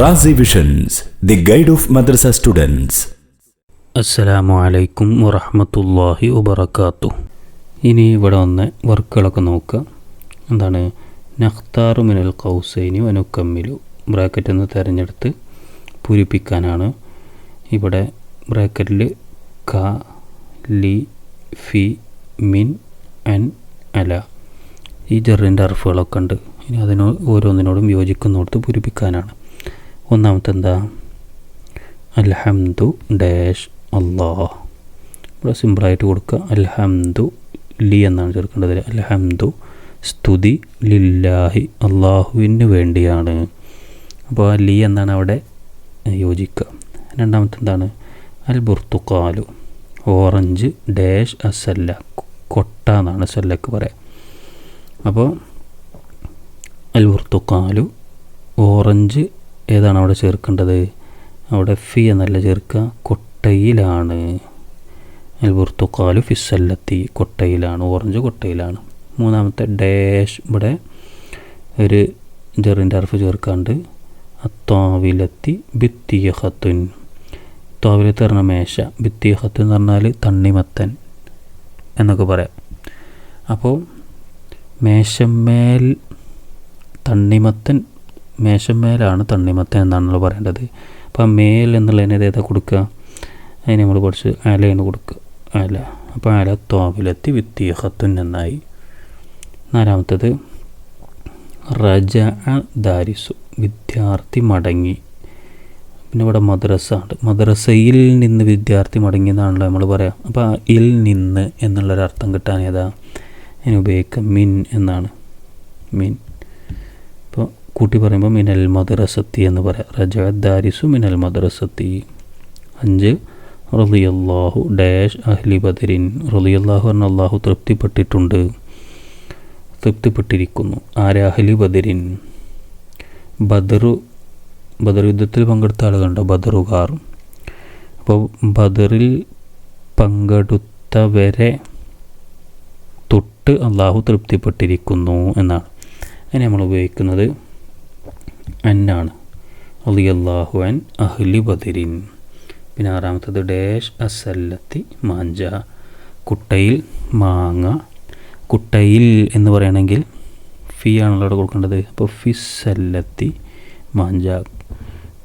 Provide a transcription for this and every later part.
Razi visions, the guide of madrasa students. അസ്സലാമു അലൈക്കും വറഹ്മത്തുള്ളാഹി വബറകാതുഹു. ഇനി ഇവിടെ വന്ന് വർക്കുകളൊക്കെ നോക്കുക. എന്താണ്? നഖ്താറു മിനൽ ഖൗസൈനി വനുക്കമ്മിലു, ബ്രാക്കറ്റിൽ നിന്ന് തിരഞ്ഞെടുത്ത് പൂരിപ്പിക്കാനാണ്. ഇവിടെ ബ്രാക്കറ്റിൽ ക, ലി, ഫി, മിൻ, അൻ, അല ഈ ജറിൻ്റെ അർഫുകളൊക്കെ ഉണ്ട്. ഇനി ഓരോന്നിനോടും യോജിക്കുന്നിടത്ത് പൂരിപ്പിക്കാനാണ്. ഒന്നാമത്തെ എന്താ? അൽഹംദു ഡാഷ് അല്ലാഹ്. ഇവിടെ സിമ്പിളായിട്ട് കൊടുക്കുക. അൽഹംദു ലി എന്നാണ് ചേർക്കേണ്ടത്. അൽഹംദു സ്തുതി ലില്ലാഹി അള്ളാഹുവിന് വേണ്ടിയാണ്. അപ്പോൾ ആ ലി എന്നാണ് അവിടെ യോജിക്കുക. രണ്ടാമത്തെ എന്താണ്? അൽ ബുർത്തുഖാലു ഓറഞ്ച് ഡാഷ് അസല്ല, കൊട്ട എന്നാണ് സല്ലക്ക് പറയാം. അപ്പോൾ അൽ ബുർത്തുഖാലു ഓറഞ്ച് ഏതാണ് അവിടെ ചേർക്കേണ്ടത്? അവിടെ ഫി എന്നല്ല ചേർക്കുക, കൊട്ടയിലാണ്. അൽ ബുർത്തുഖാലു ഫിസ്സല്ലത്തി, കൊട്ടയിലാണ്, ഓറഞ്ച് കൊട്ടയിലാണ്. മൂന്നാമത്തെ ഡാഷ്, ഇവിടെ ഒരു ജറിൻ്റെ അർഫ് ചേർക്കാണ്ട് അത്താവിലത്തി ബിത്തിയഹത്തുൻ. താവിലത്ത് പറഞ്ഞ മേശ, ബിത്തിയഹത്ത് എന്ന് പറഞ്ഞാൽ തണ്ണിമത്തൻ എന്നൊക്കെ പറയാം. അപ്പോൾ മേശമേൽ തണ്ണിമത്തൻ, മേശമേലാണ് തണ്ണിമത്തൻ എന്നാണല്ലോ പറയേണ്ടത്. അപ്പോൾ ആ മേൽ എന്നുള്ളതിന് ഏതാ കൊടുക്കുക? അതിന് നമ്മൾ കുറച്ച് അലയാണ് കൊടുക്കുക, അല. അപ്പോൾ അല താവിലെത്തി വിത്തിയഹത്തുൻ എന്നായി. നാലാമത്തത് റജ ദാരിസു, വിദ്യാർത്ഥി മടങ്ങി. പിന്നെ ഇവിടെ മദ്രസ ഉണ്ട്, മദ്രസയിൽ നിന്ന് വിദ്യാർത്ഥി മടങ്ങി എന്നാണല്ലോ നമ്മൾ പറയാം. അപ്പോൾ ആ ഇൽ നിന്ന് എന്നുള്ളൊരർത്ഥം കിട്ടാൻ ഏതാ അതിന് ഉപയോഗിക്കുക? മിൻ എന്നാണ്, മിൻ. ഇപ്പോൾ കൂട്ടി പറയുമ്പോൾ മിനൽ മദ്രസത്തി എന്ന് പറയാം. റജ ദാരിസു മിനൽ മദ്രസത്തി. 5 റളിയല്ലാഹു ഡാഷ് അഹ്ലി ബദരിൻ. റളിയല്ലാഹു പറഞ്ഞാൽ അള്ളാഹു തൃപ്തിപ്പെട്ടിട്ടുണ്ട്, തൃപ്തിപ്പെട്ടിരിക്കുന്നു. ആരാ? അഹ്ലി ബദരിൻ. ബദർ യുദ്ധത്തിൽ പങ്കെടുത്ത ആളുകളുണ്ടോ? ബദറുകാർ. അപ്പോൾ ബദറിൽ പങ്കെടുത്തവരെ തൊട്ട് അള്ളാഹു തൃപ്തിപ്പെട്ടിരിക്കുന്നു എന്നാണ്. അതിന് നമ്മൾ ഉപയോഗിക്കുന്നത് അന്നാണ്. റളിയല്ലാഹു അൻ അഹ്ലി ബദരിൻ. പിന്നെ 6ാമത്തത് ഡാഷ് അസല്ലത്തി മാഞ്ച, കുട്ടയിൽ മാങ്ങ. കുട്ടയിൽ എന്ന് പറയണമെങ്കിൽ ഫി ആണല്ലോ അവിടെ കൊടുക്കേണ്ടത്. അപ്പോൾ ഫിസ്സല്ലത്തി മാഞ്ച,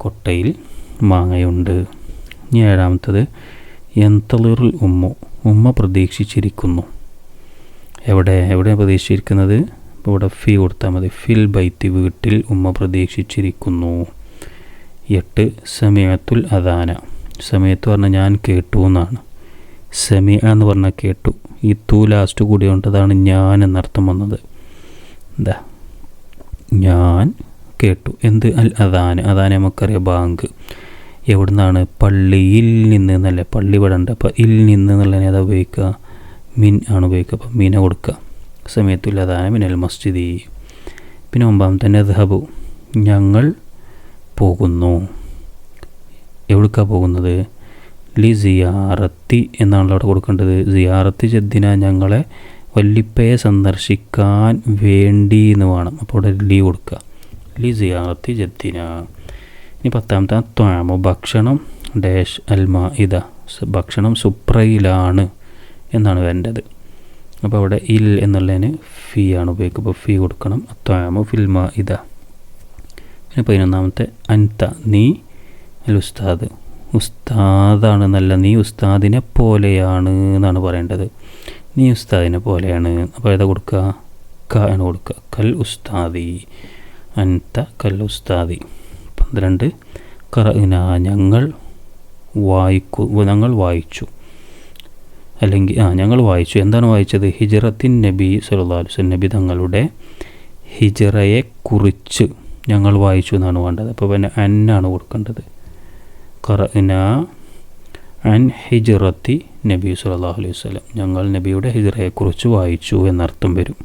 കൊട്ടയിൽ മാങ്ങയുണ്ട്. ഇനി 7ാമത്തത് യന്തളിറുൽ ഉമ്മു, ഉമ്മ പ്രതീക്ഷിച്ചിരിക്കുന്നു. എവിടെയാണ് പ്രതീക്ഷിച്ചിരിക്കുന്നത്? ഇപ്പോൾ ഇവിടെ ഫി കൊടുത്താൽ മതി. ഫിൽ ബൈത്തി, വീട്ടിൽ ഉമ്മ പ്രതീക്ഷിച്ചിരിക്കുന്നു. 8 സമയത്തുൽ അദാന, സമയത്ത് പറഞ്ഞാൽ ഞാൻ കേട്ടു എന്നാണ്. സമയ എന്ന് പറഞ്ഞാൽ കേട്ടു. ഈ തൂ ലാസ്റ്റ് കൂടി കൊണ്ടതാണ് ഞാൻ എന്നർത്ഥം വന്നത്. എന്താ? ഞാൻ കേട്ടു. എന്ത്? അൽ അദാന. അദാന നമുക്കറിയാം, ബാങ്ക്. എവിടെ നിന്നാണ്? പള്ളിയിൽ നിന്ന് എന്നല്ലേ, പള്ളി ഇവിടെ ഉണ്ട്. അപ്പോൾ ഇൽ നിന്ന് എന്നുള്ളതിനെ ഏതാ ഉപയോഗിക്കുക? മിൻ ആണ് ഉപയോഗിക്കുക. അപ്പോൾ മീന കൊടുക്കുക. സമയത്തുൽ അദാന മിനൽ മസ്ജിദി. പിന്നെ 9ാമത്തെ നദ്ഹബു, ഞങ്ങൾ പോകുന്നു. എവിടേക്കാണ് പോകുന്നത്? ലി സിയാറത്തി എന്നാണല്ലോ അവിടെ കൊടുക്കേണ്ടത്. സിയാറത്തി ജദ്ദിന, ഞങ്ങളെ വല്ലിപ്പയെ സന്ദർശിക്കാൻ വേണ്ടി എന്ന് വേണം. അപ്പോൾ അവിടെ ലി കൊടുക്കുക. ലി സിയാറത്തി ജദ്ദിന. ഇനി 10ാമത്തെ ത്വാമു, ഭക്ഷണം ഡാഷ് അൽമാ ഇത, ഭക്ഷണം സുപ്രയിലാണ് എന്നാണ് വേണ്ടത്. അപ്പോൾ അവിടെ ഇൽ എന്നുള്ളതിന് ഫി ആണ് ഉപയോഗിക്കുക. അപ്പോൾ ഫി കൊടുക്കണം. ത്വാമു ഫിൽമാ ഇത. പിന്നെ 11ാമത്തെ അൻത, നീ. അൽ ഉസ്താദ്, ഉസ്താദാണ് എന്നല്ല, നീ ഉസ്താദിനെ പോലെയാണ് എന്നാണ് പറയേണ്ടത്. നീ ഉസ്താദിനെ പോലെയാണ്. അപ്പോൾ ഏതാ കൊടുക്കുക? ക ആണ് കൊടുക്കുക. കൽ ഉസ്താദി, അൻത കൽ ഉസ്താദി. 12 ഖറഅന, ഞങ്ങൾ വായിച്ചു. അല്ലെങ്കിൽ ഞങ്ങൾ വായിച്ചു. എന്താണ് വായിച്ചത്? ഹിജ്റത്തിൻ നബി സല്ലല്ലാഹു അലൈഹി വസല്ലം, നബി തങ്ങളുടെ ഹിജ്റയെ കുറിച്ച് ഞങ്ങൾ വായിച്ചു എന്നാണ് വേണ്ടത്. അപ്പോൾ പിന്നെ അന്നാണ് കൊടുക്കേണ്ടത്. ഖറഅന അൻ ഹിജ്റത്തി നബി സല്ലല്ലാഹു അലൈഹി വസല്ലം, ഞങ്ങൾ നബിയുടെ ഹിജ്റയെക്കുറിച്ച് വായിച്ചു എന്നർത്ഥം വരും.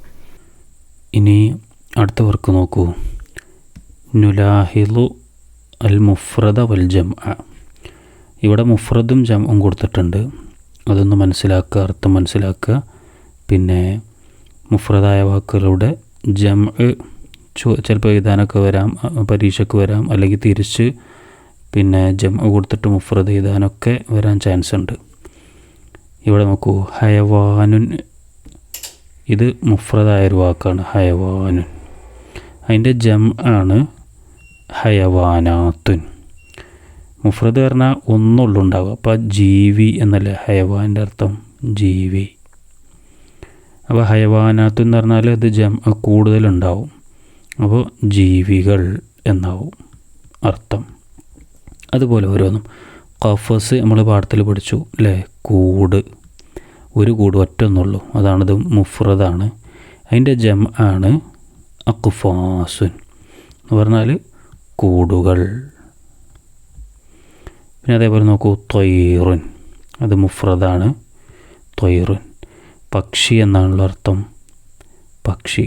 ഇനി അടുത്ത വർക്ക് നോക്കൂ. നുലാഹിലു അൽ മുഫ്രദ വൽ ജംഅ. ഇവിടെ മുഫ്രദും ജംഉം കൊടുത്തിട്ടുണ്ട്. അതൊന്ന് മനസ്സിലാക്കുക, അർത്ഥം മനസ്സിലാക്കുക. പിന്നെ മുഫ്രദായ വാക്കുകളുടെ ജംഅ് ചിലപ്പോൾ എഴുതാനൊക്കെ വരാം, പരീക്ഷയ്ക്ക് വരാം, അല്ലെങ്കിൽ തിരിച്ച് പിന്നെ ജംഅ് കൊടുത്തിട്ട് മുഫ്രദ് എഴുതാനൊക്കെ വരാൻ ചാൻസ് ഉണ്ട്. ഇവിടെ നോക്കൂ, ഹയവാനുൻ, ഇത് മുഫ്രദായൊരു വാക്കാണ് ഹയവാനുൻ. അതിൻ്റെ ജംആണ് ഹയവാനാത്തുൻ. മുഫ്രദ് പറഞ്ഞാൽ ഒന്നുള്ളൂ ഉണ്ടാവുക. അപ്പോൾ ജീവി എന്നല്ലേ ഹയവാൻ്റെ അർത്ഥം, ജീവി. അപ്പോൾ ഹയവാനാത്ത് എന്ന് പറഞ്ഞാൽ അത് കൂടുതലുണ്ടാവും. അപ്പോൾ ജീവികൾ എന്നാവും അർത്ഥം. അതുപോലെ ഓരോന്നും ഖഫസ് നമ്മൾ പാഠത്തിൽ പഠിച്ചു അല്ലേ, കൂട്, ഒരു കൂട് ഒറ്റൊന്നുള്ളൂ, അതാണത് മുഫ്രദാണ്. അതിൻ്റെ ജംആണ് അഖ്ഫാസുൻ എന്ന് പറഞ്ഞാൽ കൂടുകൾ. പിന്നെ അതേപോലെ നോക്കൂ, ത്വയ്റുൻ, അത് മുഫ്രദാണ്, ത്വയ്റുൻ, പക്ഷി എന്നാണല്ലോ അർത്ഥം, പക്ഷി.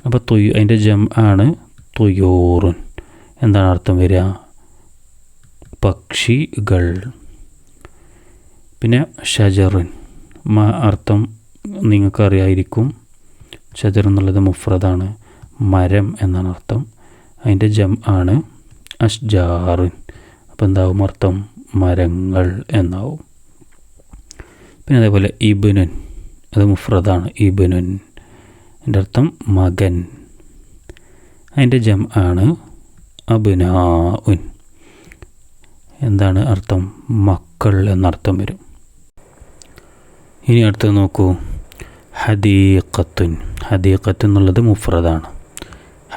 അപ്പോൾ അതിൻ്റെ ജംആണ് തുയൂറുൻ, എന്താണ് അർത്ഥം വരിക, പക്ഷികൾ. പിന്നെ ഷജറുൻ, അർത്ഥം നിങ്ങൾക്കറിയായിരിക്കും, ഷജർ എന്നുള്ളത് മുഫ്രദാണ്, മരം എന്നാണ് അർത്ഥം. അതിൻ്റെ ജംആണ് അഷ്ജാറുൻ, അപ്പോൾ എന്താവും അർത്ഥം, മരങ്ങൾ എന്നാവും. പിന്നെ അതേപോലെ ഇബ്നുൻ, അത് മുഫ്രദാണ്, ഇബ്നുൻ, അതിൻ്റെ അർത്ഥം മകൻ. അതിൻ്റെ ജംആണ് അബ്നാഉൻ, എന്താണ് അർത്ഥം, മക്കൾ എന്നർത്ഥം വരും. ഇനി അടുത്തത് നോക്കൂ, ഹദീഖത്തുൻ, ഹദീഖത്ത് എന്നുള്ളത് മുഫ്രദാണ്.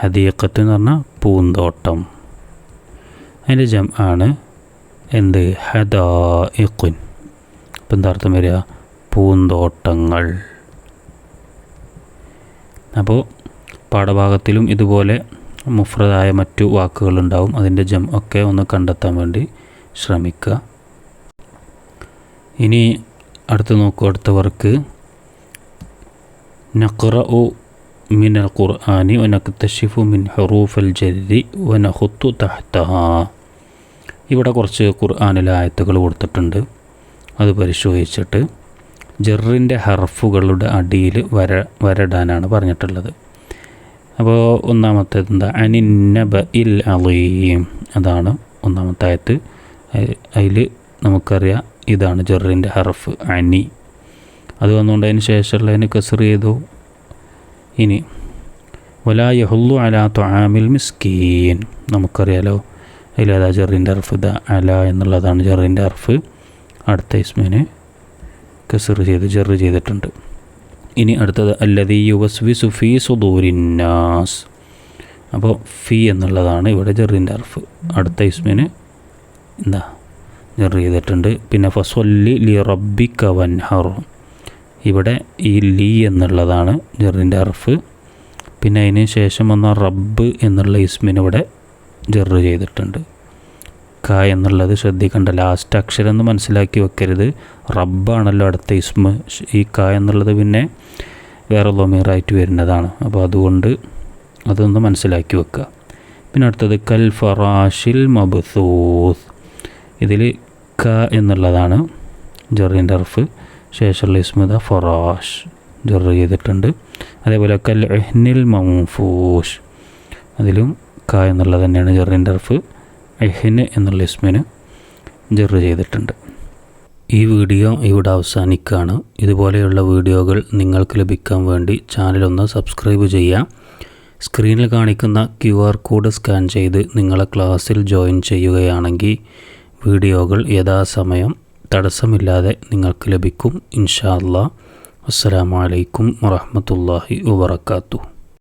ഹദീഖത്ത് എന്ന് പറഞ്ഞാൽ പൂന്തോട്ടം. അതിൻ്റെ ജംആണ് എന്ത്, ഹദായിഖുൻ, അപ്പം എന്താ അർത്ഥം വരിക, പൂന്തോട്ടങ്ങൾ. അപ്പോൾ പാഠഭാഗത്തിലും ഇതുപോലെ മുഫ്രദായ മറ്റു വാക്കുകളുണ്ടാവും. അതിൻ്റെ ഒക്കെ ഒന്ന് കണ്ടെത്താൻ വേണ്ടി ശ്രമിക്കുക. ഇനി അടുത്ത് നോക്കൂ, അടുത്ത വർക്ക്, നഖ്റഉ മിനൽ ഖുർആനി വനക്തശിഫു മിൻ ഹുറൂഫൽ ജർരി വനഖുത്തു തഹ്തഹാ. ഇവിടെ കുറച്ച് ഖുർആനിലെ ആയത്തുകൾ കൊടുത്തിട്ടുണ്ട്. അത് പരിശോധിച്ചിട്ട് ജറിൻ്റെ ഹർഫുകളുടെ അടിയിൽ വരടാനാണ് പറഞ്ഞിട്ടുള്ളത്. അപ്പോൾ ഒന്നാമത്തേത് എന്താ, അനിന്നബഇൽ അളീം, അതാണ് ഒന്നാമത്തെ ആയത്ത്. അതിൽ നമുക്കറിയാം ഇതാണ് ജറിൻ്റെ ഹർഫ് അനി. അത് വന്നുകൊണ്ട് അതിന് ശേഷമുള്ളതിന് കസ്ർ ചെയ്തു. ഇനി വലാ യഹുല്ലു അലാ തുആമിൽ മിസ്കീൻ, നമുക്കറിയാലോ അതിലേതാ ജറിൻ്റെ ഹർഫ്, ഇതാ അല എന്നുള്ളതാണ് ജറിൻ്റെ ഹർഫ്. അടുത്ത ഇസ്മിന് കസ്ർ ചെയ്ത് ജർ ചെയ്തിട്ടുണ്ട്. ഇനി അടുത്തത് അല്ലദീ യുവസ്വിസു ഫീ സുദൂരിന്നാസ്, അപ്പോൾ ഫീ എന്നുള്ളതാണ് ഇവിടെ ജറിൻ്റെ ഹർഫ്. അടുത്ത ഇസ്മിന് എന്താ ജർ ചെയ്തിട്ടുണ്ട്. പിന്നെ ഫസ്വല്ലി ലി റബ്ബിക വൻഹർ, ഇവിടെ ഈ ലീ എന്നുള്ളതാണ് ജറിൻ്റെ ഹർഫ്. പിന്നെ അതിന് ശേഷം വന്ന റബ്ബ് എന്നുള്ള ഇസ്മിന് ഇവിടെ ജർ ചെയ്തിട്ടുണ്ട്. ക എന്നുള്ളത് ശ്രദ്ധിക്കേണ്ട, ലാസ്റ്റ് അക്ഷരം എന്ന് മനസ്സിലാക്കി വെക്കരുത്, റബ്ബാണല്ലോ അടുത്ത ഇസ്മ്. ഈ ക എന്നുള്ളത് പിന്നെ വേറെ ലൊമീറായിട്ട് വരുന്നതാണ്. അപ്പോൾ അതുകൊണ്ട് അതൊന്ന് മനസ്സിലാക്കി വെക്കുക. പിന്നെ അടുത്തത് കൽ ഫറാഷിൽ മബ്സൂസ്, ഇതിൽ ക എന്നുള്ളതാണ് ജറിൻ്റെ ഹർഫ്. ശേഷമുള്ള ഇസ്മ ഫറാഷ് ജർ ചെയ്തിട്ടുണ്ട്. അതേപോലെ കൽ ഇഹ്നിൽ മംഫൂഷ്, അതിലും ക എന്നുള്ളത് തന്നെയാണ് ജറിൻ്റെ ഹർഫ്. ഇഹ്ന് എന്നുള്ള ഇസ്മിന് ജർ ചെയ്തിട്ടുണ്ട്. ഈ വീഡിയോ ഇവിടെ അവസാനിക്കുകയാണ്. ഇതുപോലെയുള്ള വീഡിയോകൾ നിങ്ങൾക്ക് ലഭിക്കാൻ വേണ്ടി ചാനലൊന്ന് സബ്സ്ക്രൈബ് ചെയ്യുക. സ്ക്രീനിൽ കാണിക്കുന്ന QR കോഡ് സ്കാൻ ചെയ്ത് നിങ്ങളെ ക്ലാസ്സിൽ ജോയിൻ ചെയ്യുകയാണെങ്കിൽ വീഡിയോകൾ യഥാസമയം തടസ്സമില്ലാതെ നിങ്ങൾക്ക് ലഭിക്കും. ഇൻഷാ അല്ലാഹ്. അസ്സലാമു അലൈക്കും വറഹ്മത്തുള്ളാഹി വബറകാതുഹു.